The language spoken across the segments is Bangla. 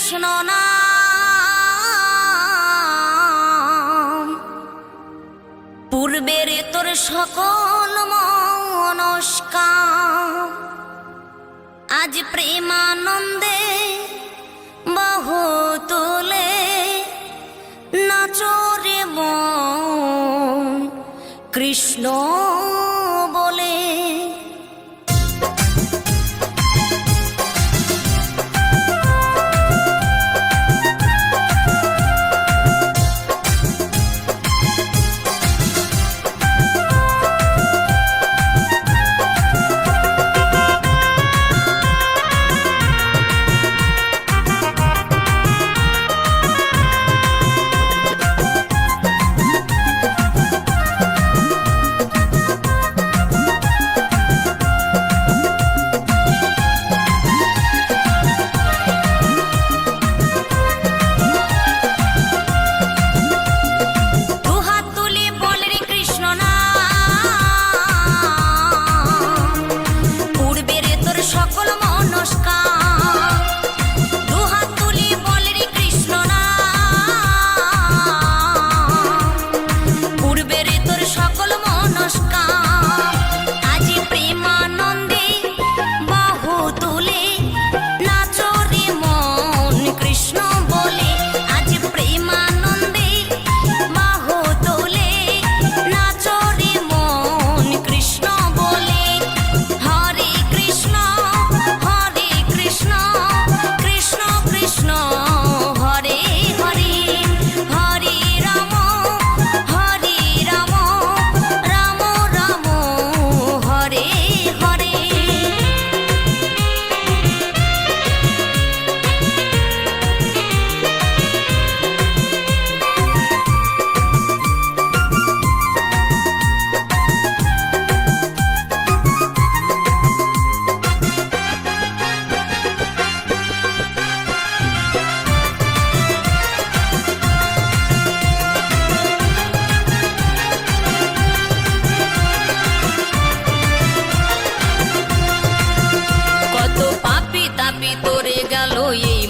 কৃষ্ণ নাম, পূর্বের তোর সকল মনস্কাম, আজ প্রেমানন্দে বাহু তুলে নাচরে মন কৃষ্ণ বলে।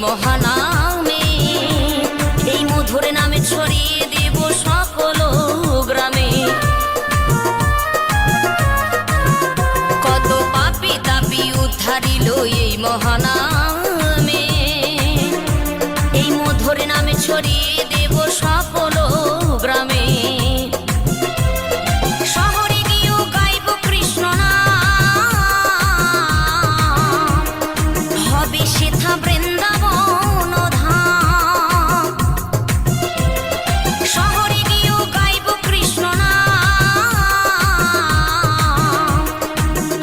মহানামে এই মধুর নামে ছড়িয়ে দেব সকল গ্রামে। কত পাপী তাপী উদ্ধারিল এই মহানামে, এই মধুর নামে ছড়িয়ে দেব সকল গ্রামে। শহরে গিয়েও গাইব কৃষ্ণ নাম, হবে সেথা বৃন্দাবন ধাম। শহরে গিয়েও গাইব কৃষ্ণ নাম,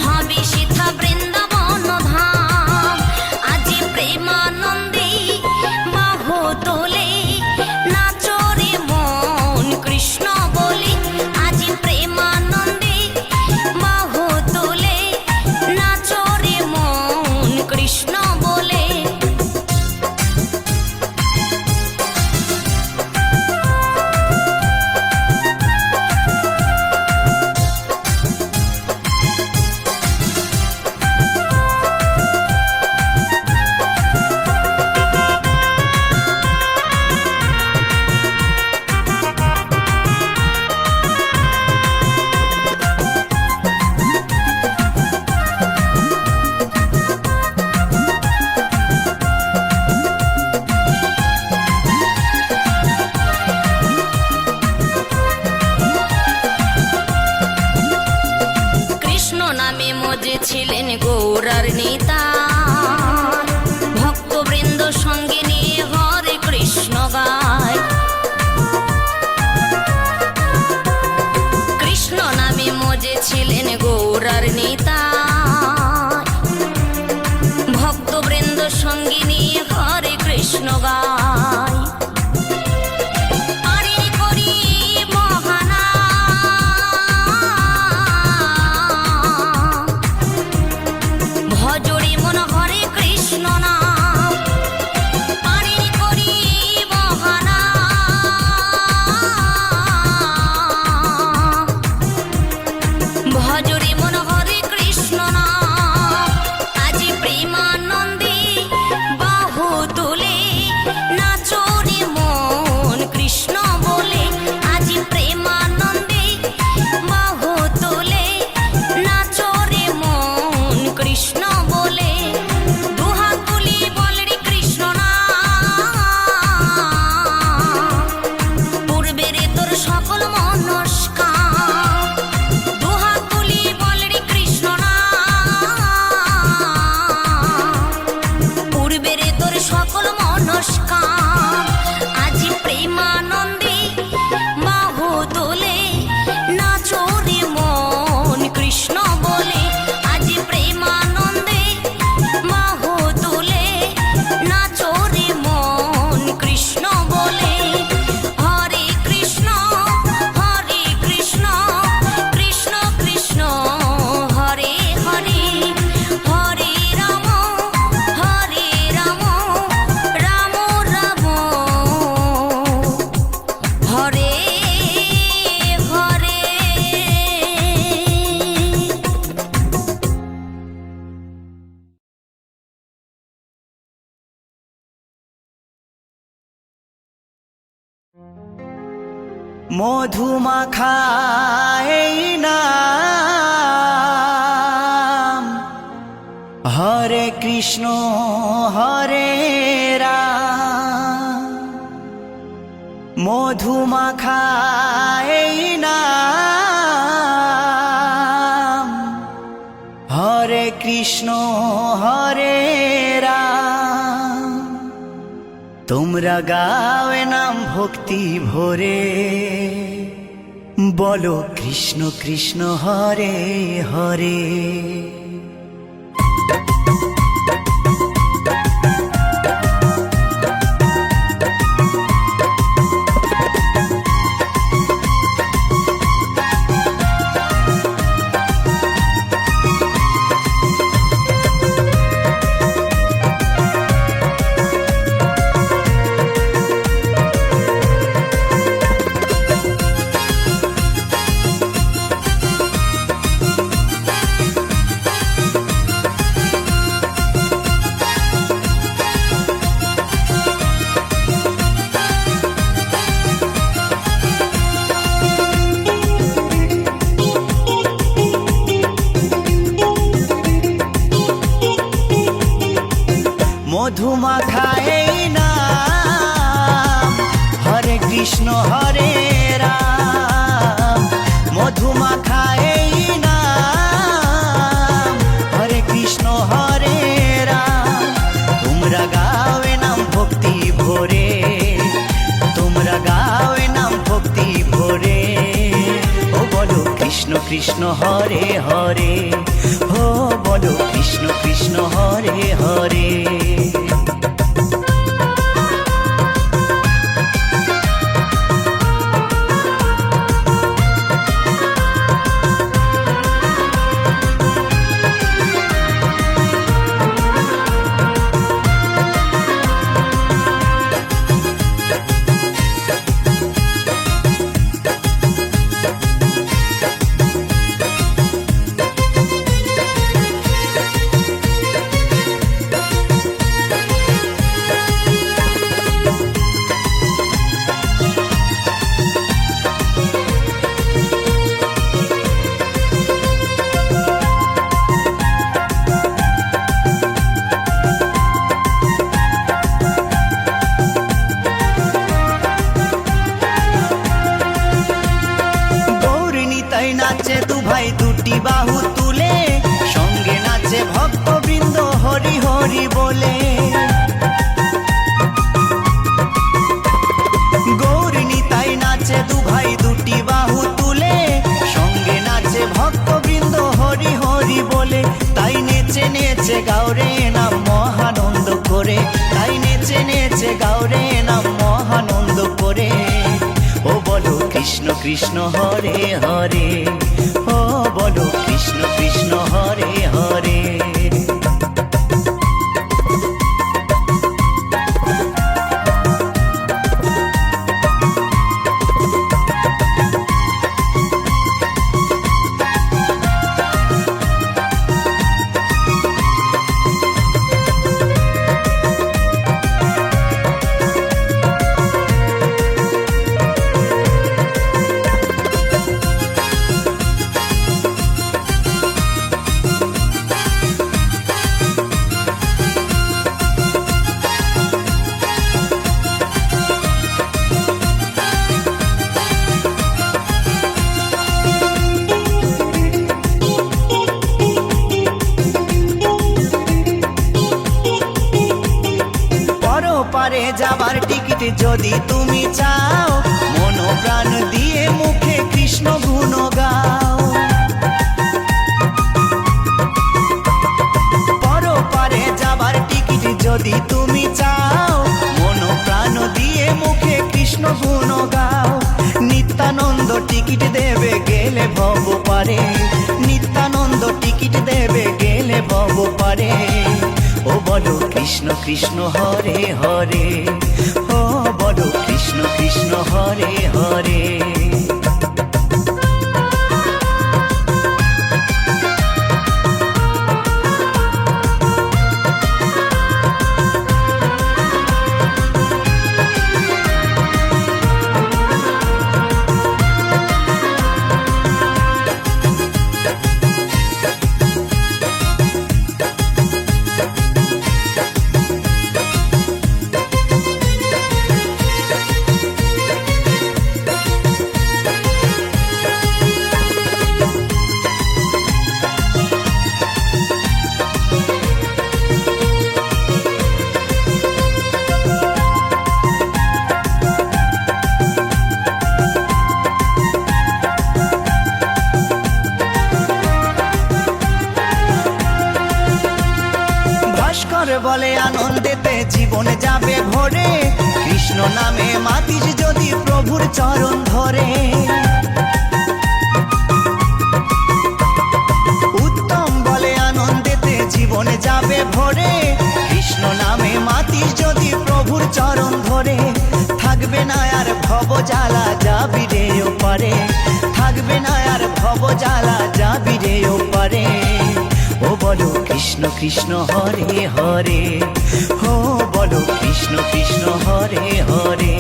হবে সেথা বৃন্দাবন ধাম। আজ প্রেমানন্দে বাহু তোলে নাচরে মন কৃষ্ণ বলে। আজ প্রেমানন্দে বাহু তোলে নাচরে মন কৃষ্ণ বলে। ছিলেন গৌরার নেতা, ভক্তবৃন্দ সঙ্গে নিয়ে হরে কৃষ্ণ গায়। কৃষ্ণ নামে মজে ছিলেন গৌরার নেতা, ভক্তবৃন্দ সঙ্গে নিয়ে হরে কৃষ্ণ গায়। ভজরে মন হরে কৃষ্ণ নাম, আজ প্রেমানন্দে বাহু তুলে ঘরে ঘরে। মধুমাখা এই নাম, হরে কৃষ্ণ হরে রাম। মধুমাখা এই নাম, হরে কৃষ্ণ হরে রাম। তোমরা গাও নাম ভক্তি ভরে, বলো কৃষ্ণ কৃষ্ণ হরে হরে। মধুমাখা এই নাম, হরে কৃষ্ণ হরে রাম। মধুমাখা এই নাম, হরে কৃষ্ণ হরে রাম। তোমরা গাও নাম ভক্তি ভরে, তোমরা গাও নাম ভক্তি ভরে। ও বলো কৃষ্ণ কৃষ্ণ হরে হরে, ও বলো কৃষ্ণ কৃষ্ণ হরে হরে। নাচে দু ভাই দুটি বাহু তুলে, সঙ্গে নাচে ভক্তবৃন্দ হরি হরি বলে। গৌর নিতাই নাচে দু ভাই দুটি বাহু তুলে, সঙ্গে নাচে ভক্তবৃন্দ হরি হরি বলে। তাই নেচে নেচে গাওরে নাম মহানন্দ করে, তাই নেচে নেচে গাওরে নাম মহানন্দ করে। ও বলো কৃষ্ণ কৃষ্ণ হরে হরে, ও বলো কৃষ্ণ কৃষ্ণ হরে হরে। পারে যাবার টিকিট যদি তুমি চাও, মন প্রাণ দিয়ে মুখে কৃষ্ণ গুণ গাও। পরপারে যাবার টিকিট যদি তুমি চাও, মন প্রাণ দিয়ে মুখে কৃষ্ণ গুণ গাও। নিত্যানন্দ টিকিট দেবে গেলে ভব পারে, নিত্যানন্দ টিকিট দেবে গেলে ভব পারে। ও বলো কৃষ্ণ কৃষ্ণ হরে হরে, ও বলো কৃষ্ণ কৃষ্ণ হরে হরে। বলে আনন্দেতে জীবন যাবে ভরে, কৃষ্ণ নামে মাতিস যদি প্রভুর চরণ ধরে। উত্তম বলে আনন্দেতে জীবন যাবে ভরে, কৃষ্ণ নামে মাতিস যদি প্রভুর চরণ ধরে। থাকবে না আর ভব জ্বালা যাবি রে ওপারে, থাকবে না আর ভব জ্বালা যাবি রে ওপারে। ও বলো কৃষ্ণ কৃষ্ণ হরে হরে, ও বলো কৃষ্ণ কৃষ্ণ হরে হরে।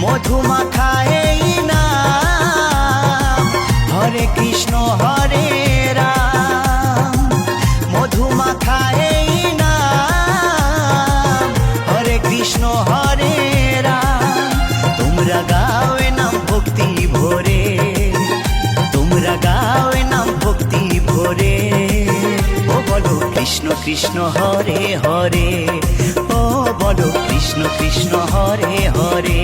মধুমাখা এই নাম হরে কৃষ্ণ হরে রাম, মধুমাখা এই নাম হরে কৃষ্ণ হরে রাম। তোমরা গাও এ নাম ভক্তি ভরে, তোমরা গাও এ নাম ভক্তি ভরে। ও বলো কৃষ্ণ কৃষ্ণ হরে হরে, ও বলো কৃষ্ণ কৃষ্ণ হরে হরে।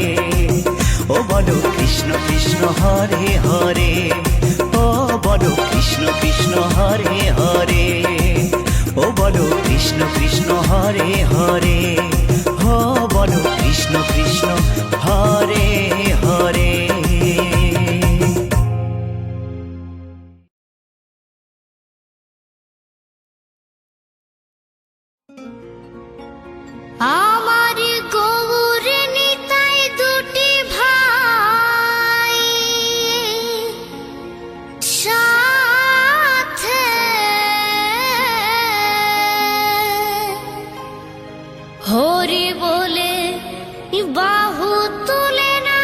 ও বলো কৃষ্ণ কৃষ্ণ হরে হরে, ও বলো কৃষ্ণ কৃষ্ণ হরে হরে। ও বলো কৃষ্ণ কৃষ্ণ হরে হরে, ও বলো কৃষ্ণ কৃষ্ণ হরে হরে। আমার গৌর নিতাই দুটি ভাই সাথে, হরি বলে বাহু তুলে না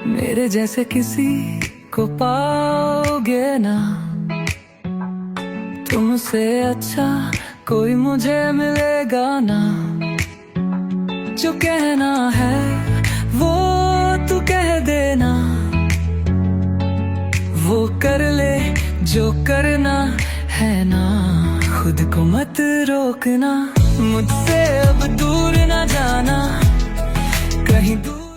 मेरे जैसे किसी को पाओगे ना, तुमसे अच्छा कोई मुझे मिलेगा ना। जो कहना है वो तू कह देना, वो कर ले जो करना है ना। खुद को मत रोकना, मुझसे अब दूर ना जाना, कहीं दूर